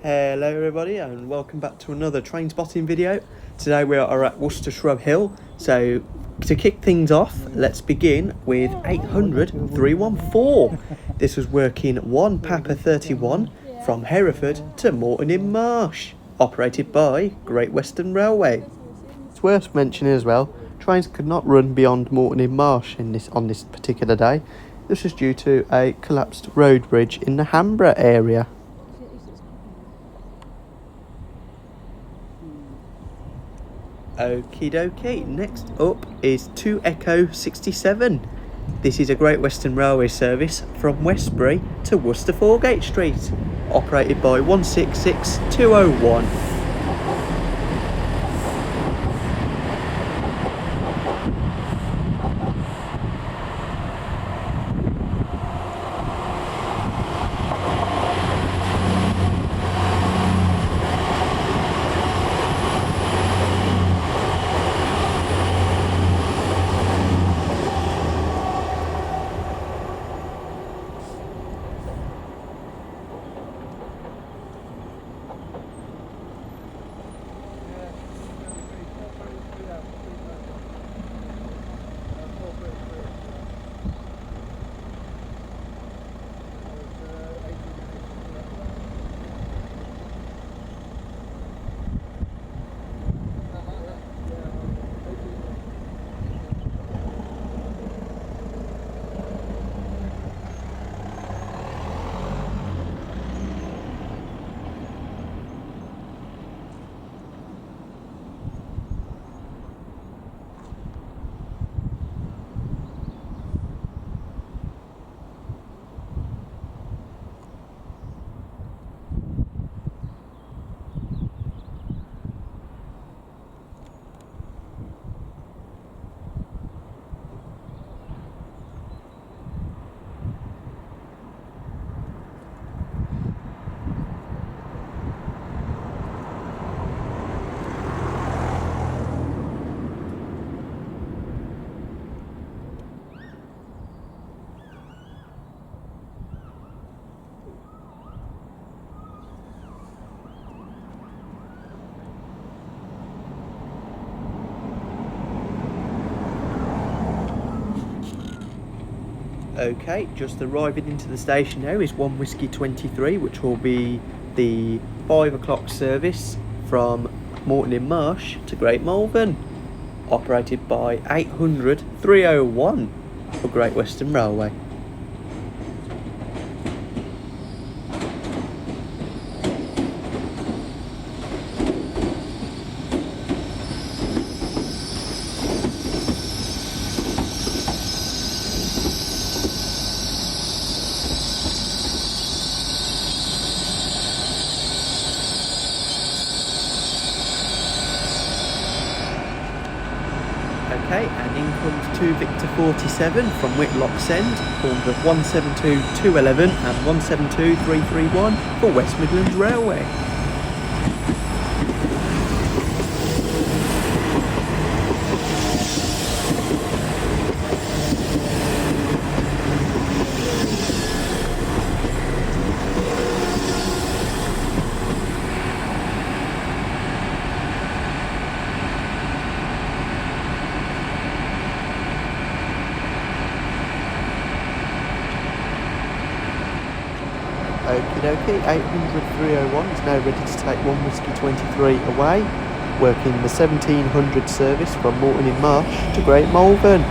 Hello everybody and welcome back to another train spotting video. Today we are at Worcester Shrub Hill. So to kick things off, let's begin with 800 314. This was working 1 Papa 31 from Hereford to Morton in Marsh, operated by Great Western Railway. It's worth mentioning as well, trains could not run beyond Morton in Marsh on this particular day. This was due to a collapsed road bridge in the Hamborough area. Okie dokie, next up is 2 Echo 67. This is a Great Western Railway service from Westbury to Worcester Foregate Street, operated by 166201. Okay, just arriving into the station now is 1 Whiskey 23, which will be the 5 o'clock service from Morton in Marsh to Great Malvern, operated by 800 301 for Great Western Railway. Okay, and in comes 2 Victor 47 from Whitlock's End, formed of 172 211 and 172 331 for West Midlands Railway. Okie dokie, 800 301 is now ready to take 1 Whiskey 23 away, working the 1700 service from Morton in Marsh to Great Malvern.